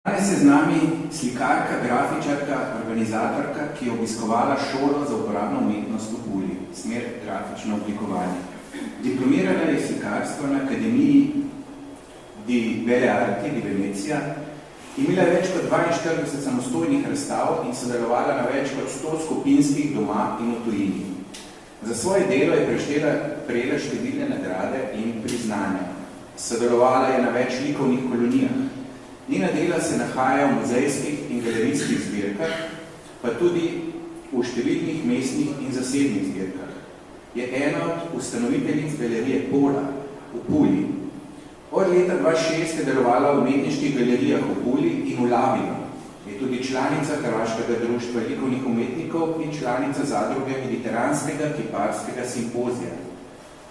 Danes je z nami slikarka, grafičarka, organizatorka, ki je obiskovala šolo za uporabno umetnost v Puli, smer grafično oblikovanje. Diplomirala je slikarstvo na Akademiji di Belle Arti di Venecija, imela je več kot 42 samostojnih razstav in sodelovala na več kot 100 skupinskih doma in v tujini. Za svoje delo je prejela številne nagrade in priznanja. Sodelovala je na več likovnih kolonijah. Njena dela se nahajajo v muzejskih in galerijskih zbirkah, pa tudi v številnih mestnih in zasebnih zbirkah. Je ena od ustanoviteljic galerije Pola v Puli. Od leta 2006 je delovala v umetniških galerijah v Puli in v Labinu. Je tudi članica Hrvaškega društva likovnih umetnikov in članica zadruge Mediteranskega kiparskega simpozija.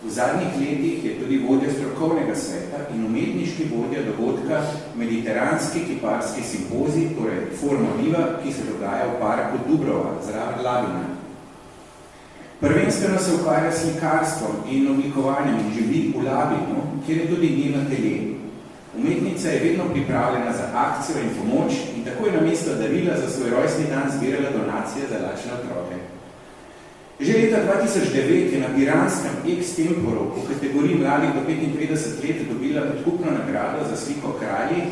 V zadnjih letih je tudi vodja strokovnega sveta in umetniški vodja dogodka Mediteranski kiparski simpozij, torej Forma Viva, ki se dogaja v parku Dubrova, zraven Labina. Prvenstveno se ukvarja s slikarstvom in oblikovanjem in živi v Labinu, kjer je tudi njen atelje. Umetnica je vedno pripravljena za akcijo in pomoč in tako je namesto darila za svoj rojstni dan zbirala donacije za lačne otroke. Že leta 2009 je na piranskem Extemporu v kategoriji mladih do 55 let dobila odkupno nagrado za sliko Kralji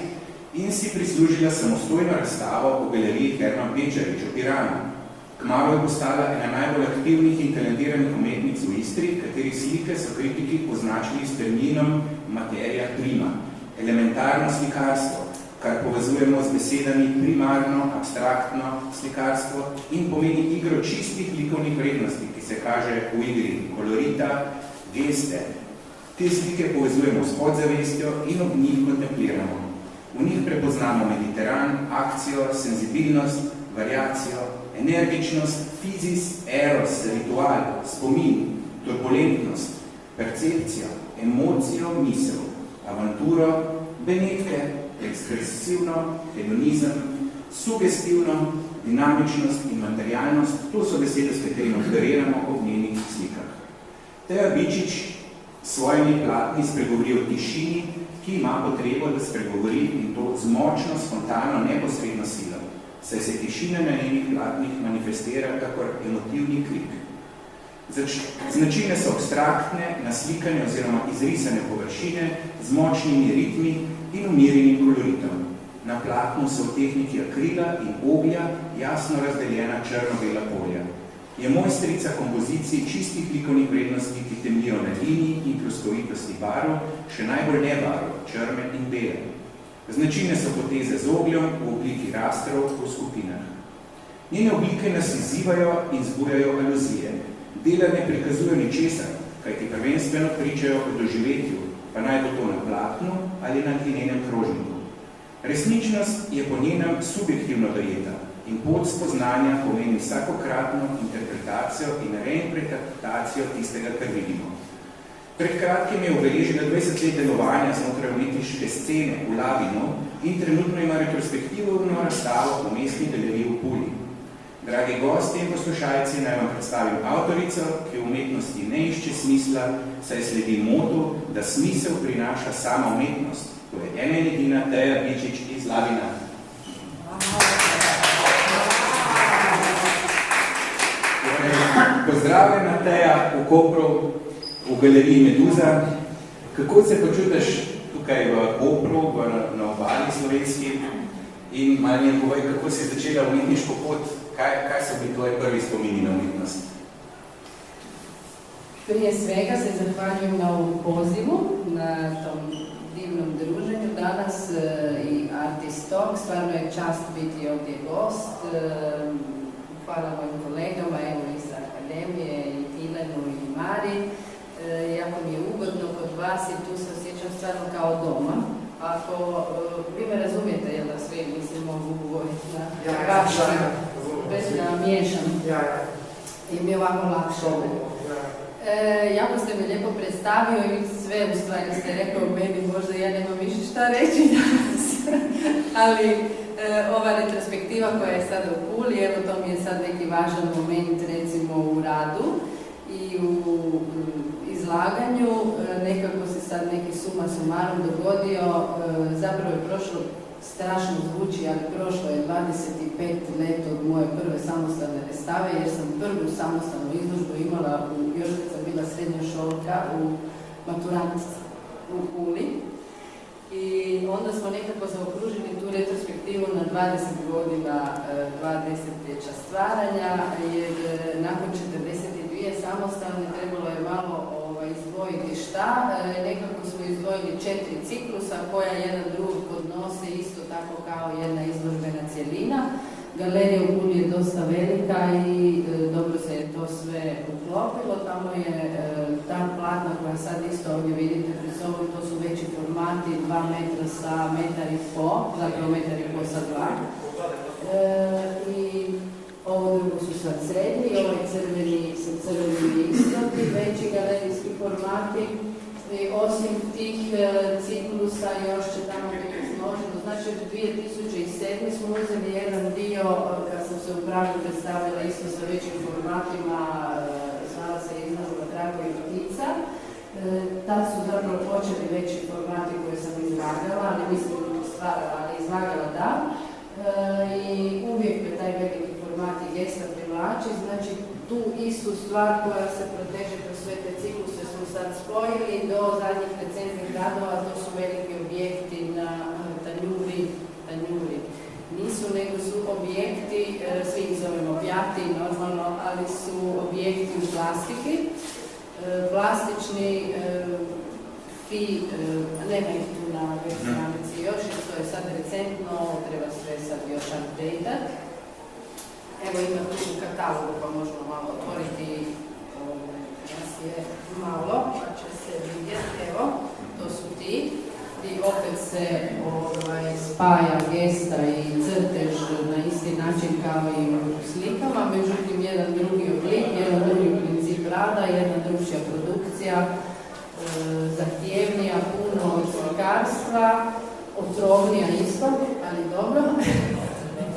in si prislužila samostojno razstavo v galeriji Herman Pečarič v Piranu. Kmalu je postala ena najbolj aktivnih in talentiranih umetnic v Istri, katerih slike so kritiki označili s terminom materia prima, elementarno slikarstvo, kar povezujemo z besedami primarno, abstraktno slikarstvo in pomeni igro čistih likovnih vrednosti, ki se kaže v igri kolorita, geste. Te slike povezujemo s podzavestjo in ob njih kontempliramo. V njih prepoznamo Mediteran, akcijo, senzibilnost, variacijo, energičnost, fizis, eros, ritual, spomin, turbulentnost, percepcijo, emocijo, misel, avanturo, benetke, ekspresivno, hedonizem, sugestivno, dinamičnost in materialnost, to so besede, s katerimi operiramo ob njenih slikah. Teja Bičič s svojimi platni spregovori o tišini, ki ima potrebo, da spregovori in to z močno, spontano, neposredno silo, saj se tišina na njenih platnih manifestira kakor emotivni krik. Značine so abstraktne, naslikane oziroma izrisane površine z močnimi ritmi in umirjenim koloritom. Na platnu so v tehniki akrila in oglja jasno razdeljena črno-bela polja. Je mojstrica kompozicij čistih likovnih vrednosti, ki temnijo na liniji in ploskovitosti barv, še najbolj nebarv, črne in bele. Značine so poteze z ogljom v obliki rastrov v skupinah. Njene oblike nas izzivajo in zbujajo aluzije. Dela ne prikazujo ničesar, kajti prvenstveno pričajo o doživetju, pa naj bo to na platnu ali na njenem krožniku. Resničnost je po njenem subjektivno dojeta in pot spoznanja pomeni vsakokratno interpretacijo in reinterpretacijo tistega, kar vidimo. Pred kratkim je obeležila 20 let delovanja znotraj umetniške scene v Labinu in trenutno ima retrospektivno razstavo v mestni galeriji v Puli. Dragi gosti in poslušalci, naj vam predstavim avtorico, ki v umetnosti ne išče smisla, saj sledi motu, da smisel prinaša sama umetnost. To je ena in edina Teja Bičič iz Labina. Pozdravljena Teja v Kopru, v galeriji Meduza. Kako se počutiš tukaj v Kopru, na obali slovenski? In malo mi povej, kako si začela umetniško pot? Kaj so bili tvoji prvi spomini na umetnost? Prije svega se zahvaljujem na ovom pozivu, na tom divnom druženju danas i Artist Talk. Stvarno je čast biti ovdje gost. Hvala mojim kolegama, evo iz Akademije, i Tilenu i Mari. Jako mi je ugodno kod vas i tu se osjećam stvarno kao doma. Ako vi me razumijete, jel da sve mislim mogu govoriti na vašem, bez da miješam i mi je ovako lakše. Jako ste me lijepo predstavio i sve u stvari ste rekao meni, možda ja nemam više šta reći danas, ali ova retrospektiva koja je sada u Puli, evo to mi je sad neki važan moment recimo u radu i u izlaganju, nekako se sad neki suma sumarum dogodio, zapravo je prošlo strašno zvuči, ali prošlo je 25 let od moje prve samostalne predstave, jer sam prvu samostalnu izložbu imala još kad sam bila srednjoškolka u maturantica u Puli. I onda smo nekako zaokružili tu retrospektivu na 20 godina, 2 desetljeća stvaranja, jer nakon 42 samostalne trebalo je malo izdvojiti šta. Nekako smo izdvojili 4 ciklusa koja jedan drugog podnose isto tako kao jedna izložbena cjelina. Galerija u Puli je dosta velika i dobro se je to sve uklopilo. Tamo je ta platna koja sad isto ovdje vidite pred sobom, to su veći formati, 2 metra sa 1,5 metar, zapravo 1,5 metar sa 2. I ovo drugo su sad srednji, ovaj crveni sa crvenim istrati, veći galerijski formati. I osim tih ciklusa još će tamo biti složeno. Znači od 2007. smo uzeli jedan dio, kad sam se u pravu predstavila isto sa većim formatima, zvala se izložba Drago i ptica. Tad su zapravo počeli veći formati koje sam izlagala, ali mislim stvarala, ali izlagala da. I uvijek me taj veliki format i gesta privlači, znači tu istu stvar koja se proteže kroz sve te cikluse smo sad spojili do zadnjih recentnih radova, to su veliki objekti na tanjuri. Nisu, nego su objekti, svi ih zovemo objati normalno, ali su objekti u plastiki, plastični, nema ih tu na web stranici još, jer to je sad recentno, treba sve sad još update-at. Evo ima tu katalogu pa možemo malo otvoriti, nas je malo, pa će se vidjeti, evo, to su ti. I opet se spaja gesta i crtež na isti način kao i u slikama, međutim jedan drugi oblik, jedan drugi princip rada, jedna drugčija produkcija, zahtjevnija, puno od slikarstva, otrovnija isto, ali dobro,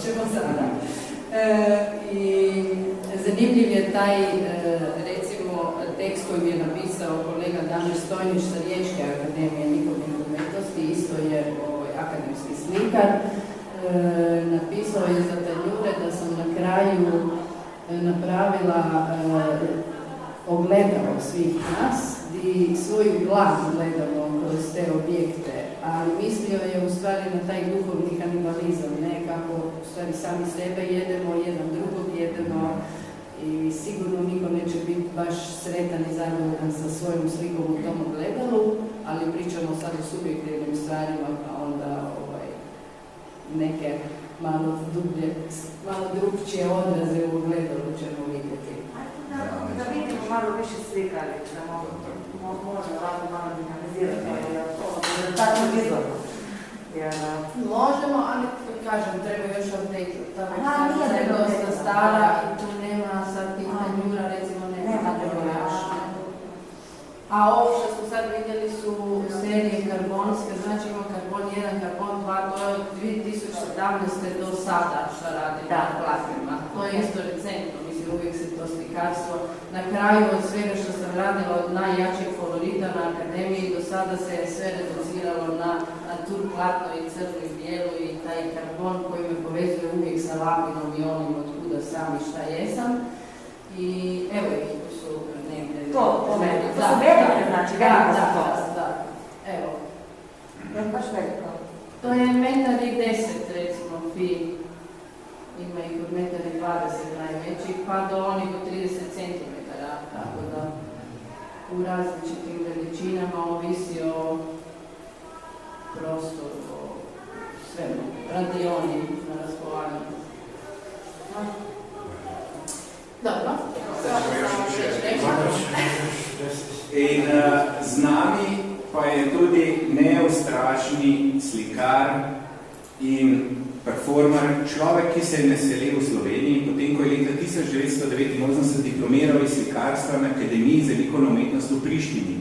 ćemo sada. I zanimljiv je taj, recimo, tekst koji mi je napisao kolega Damir Stojnić sa Riječke akademije likovnih umjetnosti, isto je akademski slikar. Napisao je za tanjure da sam na kraju napravila ogledalo svih nas i svoju glavu gledamo kroz te objekte, ali mislio je u stvari na taj duhovni kanibalizam, ne kako u stvari sami sebe jedemo, jedan drugog jedemo i sigurno niko neće biti baš sretan i zadovoljan sa svojom slikom u tom ogledalu, ali pričamo sad o subjektivnim stvarima, pa onda neke malo drugčije odraze u ogledalu ćemo vidjeti. Da vidimo malo više slikali, da možemo ovako malo dinamizirati, tako izgledno. Možemo, ali kažem, treba još update. Ta webstranica je dosta stara i tu nema sad tih tanjura, recimo nema još. A ovo što smo sad vidjeli su serije karbonske, znači ima karbon 1, karbon 2, to je od 2017. do sada što radi na platnima. To je isto recentno, mislim uvijek se to slikarstvo. Na kraju od svega što sam radila od najjačeg kolorita na akademiji do sada se je sve reduciralo na tur platno i crno i bijelu i taj karbon koji me povezuje uvijek sa labinom i onim od kuda sam i šta jesam. I evo ih, tu su negdje. To su velike, znači velike za to. Da, evo. Je baš veliko. To je 1,10 metar recimo fi. Ima ih od 1,20 metar najvećih, pa do onih do 30 centimetara. Tako da u različitim veličinama ovisi o prostoru, o svemu. Radioni na raspolaganju. Dobro. In z nami pa je tudi neustrašni slikar in performer, človek, ki se je naselil v Sloveniji, potem ko je leta 1989 diplomiral iz slikarstva na Akademiji za likovno umetnost v Prištini.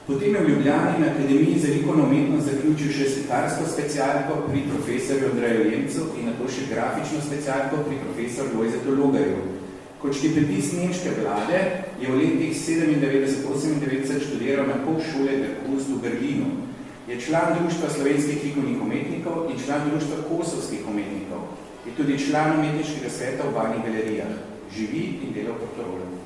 Potem je v Ljubljani na Akademiji za likovno umetnost zaključil še slikarsko specialko pri profesorju Andreju Jemcu in nato še grafično specialko pri profesorju Lojzetu Logarju. Kot štipendist nemške vlade je v letih 97-98 študiral na Hochschule der Kunst v Berlinu. Je član Društva slovenskih likovnih umetnikov in član Društva kosovskih umetnikov. Je tudi član umetniškega sveta v Banih galerijah. Živi in dela v Portorožu.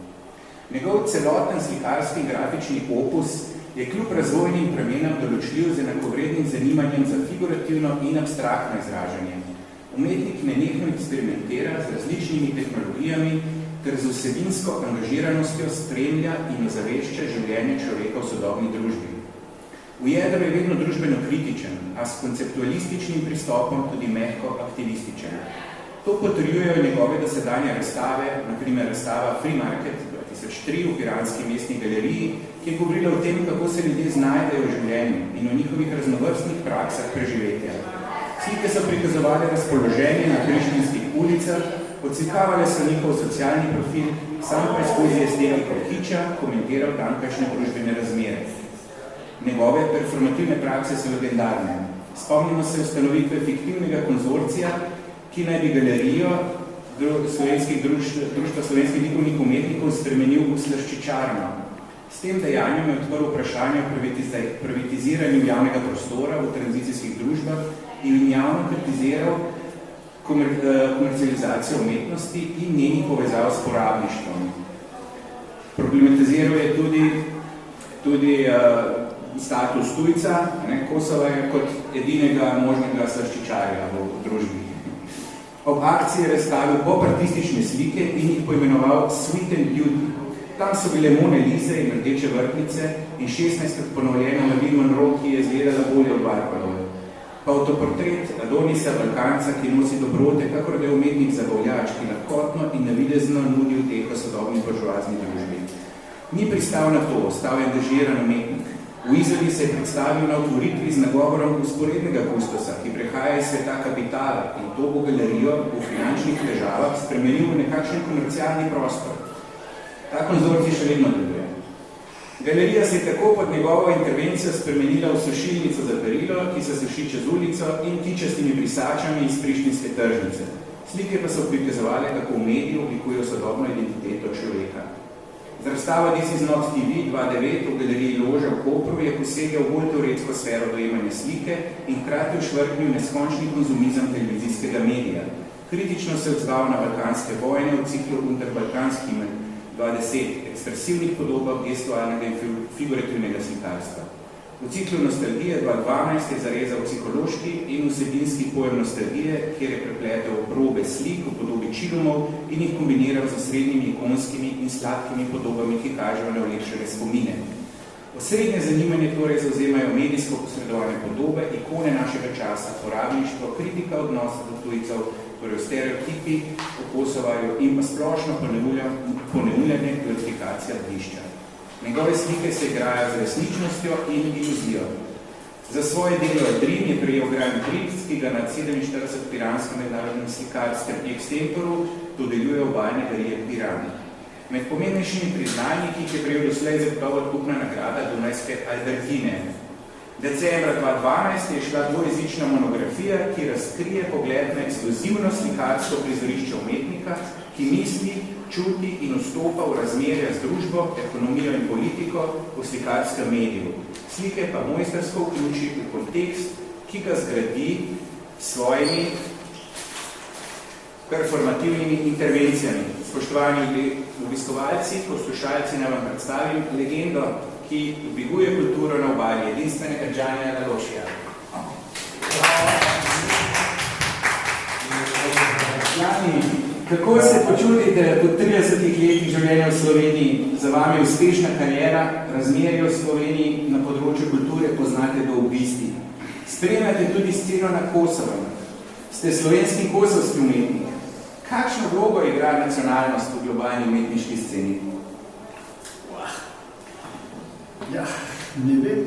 Njegov celoten slikarski in grafični opus je kljub razvojnim premenam določljiv z enakovrednim zanimanjem za figurativno in abstraktno izražanje. Umetnik nenehno eksperimentira z različnimi tehnologijami ter z vsebinsko angažiranostjo spremlja in ozavešča življenje človeka v sodobni družbi. V jedru je vedno družbeno kritičen, a s konceptualističnim pristopom tudi mehko aktivističen. To potrjujejo njegove dosedanje razstave, naprimer razstava Free Market 2003 v Piranski mestni galeriji, ki je govorila o tem, kako se ljudje znajdejo v življenju in o njihovih raznovrstnih praksah preživetja. Slike so prikazovali razpoloženje na prištinskih ulicah, odslikavale so njihov socialni profil, sam pa skozi estetiko kiča komentiral tamkajšnje družbene razmere. Njegove performativne prakse so legendarne. Spomnimo se ustanovitve fiktivnega konzorcija, ki naj bi galerijo Društva slovenskih likovnih umetnikov spremenil v slaščičarno. S tem dejanjem je odprl vprašanje o privatiziranju javnega prostora v tranzicijskih družbah in javno kritiziral komercializacijo umetnosti in njenih povezav s porabništvom. Problematiziral je tudi status tujca, Kosova je kot edinega možnega slaščičarja v družbi. Ob akciji je razstavil popartistične slike in jih poimenoval Sweet and Beauty. Tam so bile Mone Lise in rdeče vrtnice in 16 ponovljena Marilyn Monroe, ki je izgledala bolje od Barbarove. Pa avtoportret Adonisa Balkanca, ki nosi dobrote, kakor da je umetnik zabavljač, ki lahkotno in navidezno nudi uteho sodobni buržoazni družbi. Ni pristal na to, ostal je angažiran umetnik. V Izoli se je predstavil na otvoritvi z nagovorom usporednega kustosa, ki prehaja iz sveta kapitala in to bo galerijo v finančnih težavah spremenil v nekakšen komercialni prostor. Ta konzorcij še vedno deluje. Galerija se je tako pod njegovo intervencijo spremenila v sušilnico za perilo, ki se suši čez ulico in tičastimi brisačami iz prištinske tržnice. Slike pa so prikazovale, kako v mediju oblikujejo sodobno identiteto človeka. Z razstavo This is not TV 2009 v galeriji Loža v Kopru je posegel v bolj teoretsko sfero dojemanja slike in hkrati ušvrknil neskončni konzumizem televizijskega medija. Kritično se odzval na balkanske vojne v ciklu Unterbalkanski 2010, ekspresivnih podobah gestualnega in figurativnega slikarstva. V ciklu Nostalgije 2012 je zarezal psihološki in vsebinski pojem nostalgije, kjer je prepletel probe slik v podobi čilumov in jih kombiniral z osrednjimi ikonskimi in sladkimi podobami, ki kažejo neolepšene spomine. Osrednje zanimanje torej zauzemajo medijsko posredovane podobe, ikone našega časa, porabništvo, kritika odnosa do tujcev, torej stereotipi, okosovajo in pa splošno ponemuljanje glorifikacija blišča. Njegove slike se igrajo z resničnostjo in iluzijo. Za svoje delo Dream je prejel Grand Prix, ki ga na 47 piranskem mednarodnem slikarskem extemporu dodeljuje obalne galerije Piran. Med pomembnejšimi priznanji, ki jih je prejel doslej zagotovo odkupna nagrada Dunajske Albertine. Decembra 2012 je šla dvojezična monografija, ki razkrije pogled na ekskluzivno slikarsko prizorišče umetnika, ki misli, čuti in vstopa v razmerja z družbo, ekonomijo in politiko v slikarskem mediju. Slike pa mojstersko vključi v kontekst, ki ga zgradi s svojimi performativnimi intervencijami. Spoštovani obiskovalci, poslušalci, naj vam predstavim legendo, ki dviguje kulturo na obali, edinstvenega Džanja Nalošija. Džani, kako se počutite po 30 letih življenja v Sloveniji? Za vami je uspešna karijera, razmerje v Sloveniji na področju kulture poznate do obisti. Spremljate tudi sceno na Kosovo. Ste slovenski kosovski umetnik. Kakšno vlogo igra nacionalnost v globalni umetniški sceni? Ja, ne vem.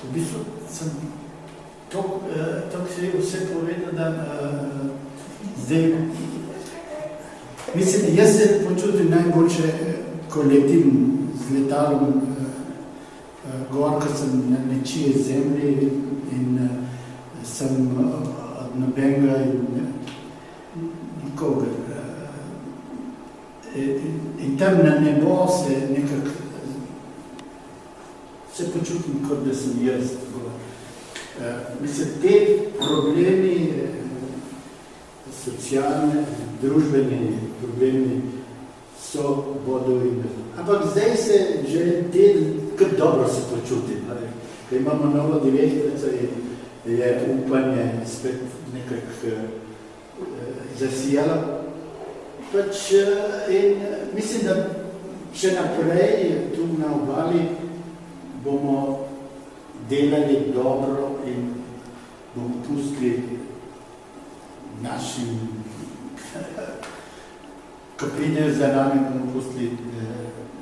V bistvu sem tako se vse povedal, da zdaj, mislim, jaz se počutim najboljše, ko letim z letalom gor, ko sem na nečije zemlji in sem od nobenega in nikogar. In tam na nebo se nekako se počutim, kot da sem jaz, Mislim, te problemi, socialne, družbeni problemi bodo imeli. Ampak zdaj se že kar dobro se počutim. Ko imamo novo direktorico, je upanje spet nekako zasijalo. In mislim, da še naprej tu na obali bomo delali dobro in bomo pustili našim, ko pridejo za nami, bomo pustili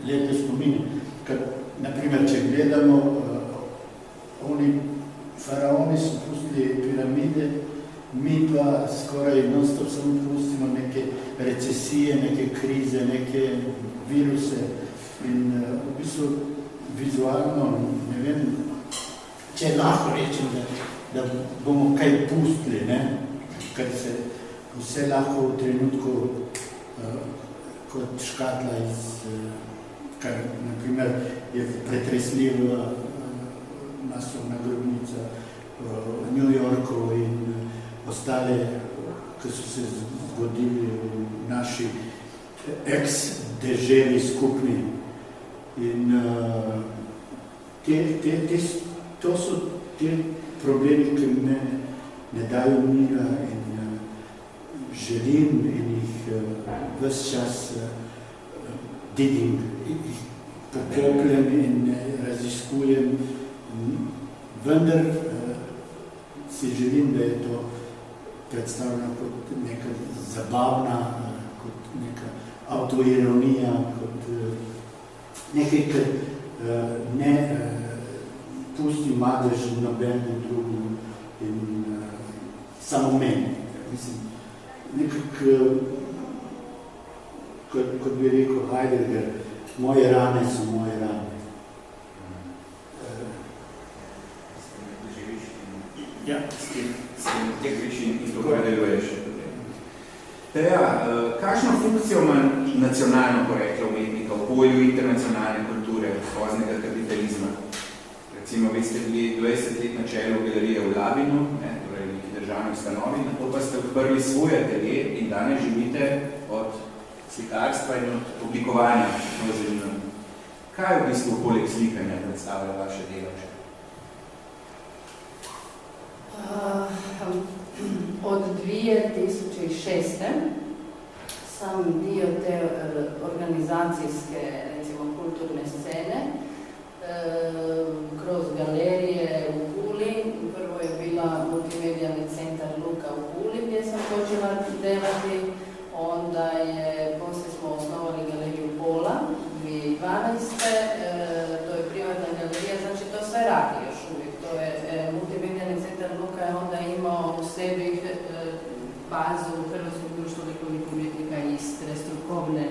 lepe spomine. Naprimer, če gledamo, oni faraoni so pustili piramide, mi pa skoraj non-stop samo pustimo neke recesije, neke krize, neke viruse in v bistvu vizualno, ne vem, če lahko rečem, da bomo kaj pustili, ker se vse lahko v trenutku kot škatla kar naprimer je pretresljiva masovna grobnica v New Yorku in ostale, ki so se zgodili v naši ex-deželi skupni. In to so te problemi, ki me ne dajo mira in želim in jih ves čas digging, jih pokopljem in raziskujem. Vendar si želim, da je to predstavljeno kot neka zabavna, kot neka autoironija, kot nekaj, kar ne pusti madež nobenemu drugemu in samo meni. Mislim, nekako, kot bi rekel Heidegger, moje rane so moje rane. Ja, s tem te kriči in to kaj deluješ. Kakšno funkcijo ima nacionalno poreklo umetnika v polju internacionalne kulture, poznega kapitalizma? Recimo, vi ste bili 20 let na čelu galerije v Labinu, torej neki državni ustanovi, nato pa ste odprli svoj atelje in danes živite od slikarstva in od oblikovanja. Kaj v bistvu poleg slikanja predstavlja vaše delo? Od 2006. sam dio te organizacijske, recimo, kulturne scene kroz galerije u Puli. Prvo je bila multimedijalni centar Luka u Puli gdje sam počela delati. Onda poslije smo osnovali galeriju Pola 2012. To je privatna galerija, znači to sve radi još uvijek. To je multimedijalni centar Luka je onda imao u sebi bazu Hrvatskog društva likovnih umjetnika Istre, strukovne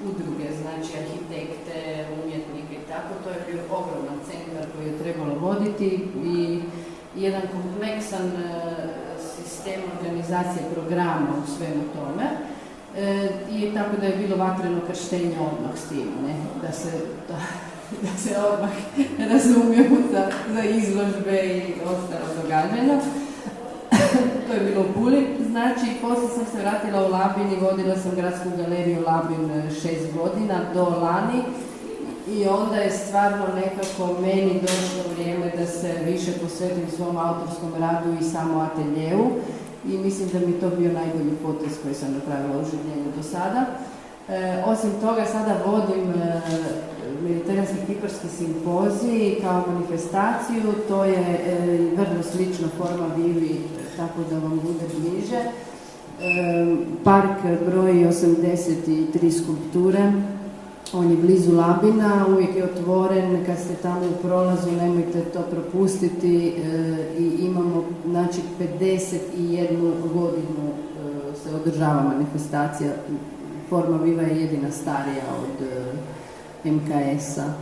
udruge, znači arhitekte, umjetnike i tako. To je bio ogroman centar koji je trebalo voditi i jedan kompleksan sistem organizacije programa u svemu tome. I tako da je bilo vatreno krštenje odmah s tim, da se odmah razumijemo za izložbe i ostalo događanja. To je bilo u Puli, znači poslije sam se vratila u Labin i vodila sam gradsku galeriju Labin 6 godina do lani i onda je stvarno nekako meni došlo vrijeme da se više posvetim svom autorskom radu i samo ateljevu i mislim da mi to bio najbolji potez koji sam napravila u življenju do sada. Osim toga sada vodim Mediteranski kiparski simpozij kao manifestaciju, to je vrlo slična forma Vivi, tako da vam bude bliže. Park broji 83 skulpture, on je blizu Labina, uvijek je otvoren, kad ste tamo u prolazu nemojte to propustiti i imamo, znači, 51 godinu se održava manifestacija. Forma Viva je jedina starija od MKS-a,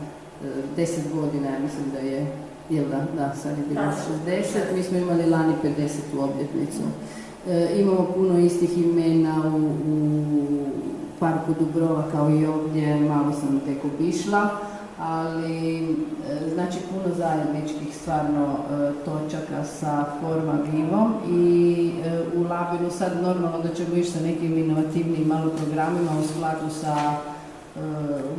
10 godina, ja mislim da je, jel da, sad je bilo 60, mi smo imali lani 50. obljetnicu. Imamo puno istih imena u parku Dubrova kao i ovdje, malo sam tek obišla, ali znači puno zajedničkih stvarno točaka sa Forma Vivom i u Labinu sad normalno da ćemo ići sa nekim inovativnim malo programima u skladu sa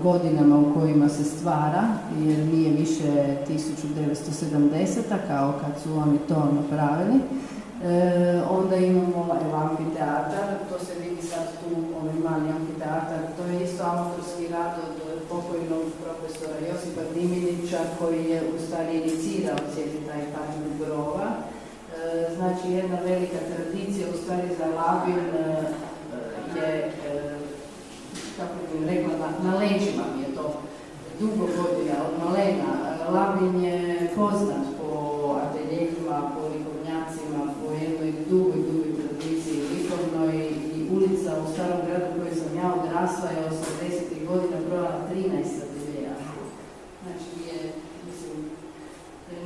godinama u kojima se stvara, jer nije više 1970-a kao kad su oni to napravili. Onda imamo amfiteatar, to se vidi sad tu, ovaj mali amfiteatar, to je isto autorski rad od pokojnog profesora Josipa Diminića koji je u stvari inicirao cijeli taj pažnju grova. Znači jedna velika tradicija u stvari za Labin je, kako bih rekla, na leđima mi je to dugo godina, od malena. Labin je poznat po ateljehima, po likovnjacima, po jednoj dugoj tradiciji likovnoj i ulica u Starom gradu u kojoj sam ja odrasla je 80. godina brojala 13 ateljeja. Znači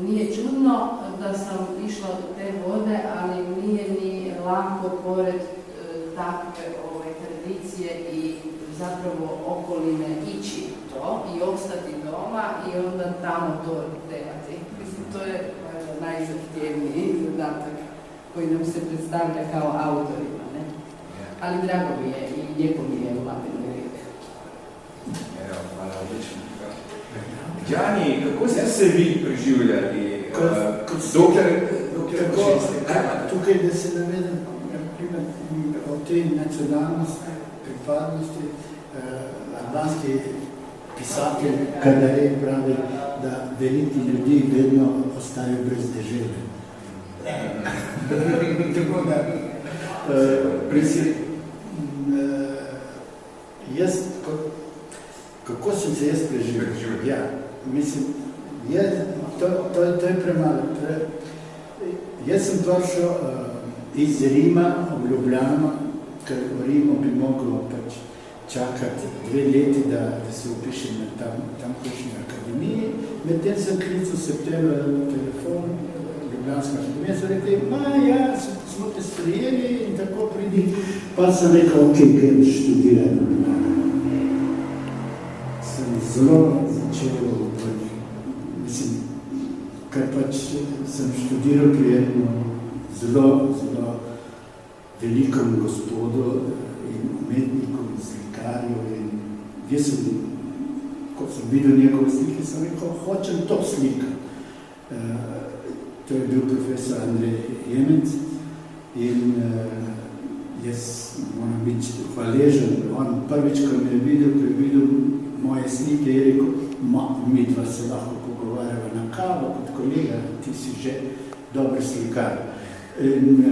nije čudno da sam išla do te vode, ali nije ni lako pored takve tradicije i zapravo okoline ići to i ostati doma i onda tamo to delati. Mislim, to je najzahtjevniji zadatak koji nam se predstavlja kao autorima, ne? Ali drago mi je i lijepo mi je u Labinu. Evo, hvala, odlično. Đani, kako ste se vi preživljali? Tukaj, da se navedem, o tej nacionalnosti, pripadnosti, albanski pisatelj Kadare pravi, da veliki ljudi vedno ostajajo brez dežele. Tako da, kako sem se jaz preživel? Ja, mislim, to je premalo. Jaz sem prišel iz Rima v Ljubljano, ker v Rimu bi mogel pač čakati 2 leti, da se upišem na tamkajšnji akademiji. Medtem sem klical septembra telefon, Ljubljanska akademija, so rekli, ja, smo te sprejeli in tako pridi. Pa sem rekel, ok, grem študirati. Sem zelo začel, mislim, ker pač sem študiral pri enem zelo velikom gospodu in umetnikom, slikarju in jaz sem, ko sem videl njegove slike, sem rekel, hočem to slikati. To je bil profesor Andrej Jemenc in jaz moram biti hvaležen. On prvič, ko me je videl moje slike, je rekel, mi dva se lahko pogovarjava na kavo kot kolega, ti si že dober slikar. In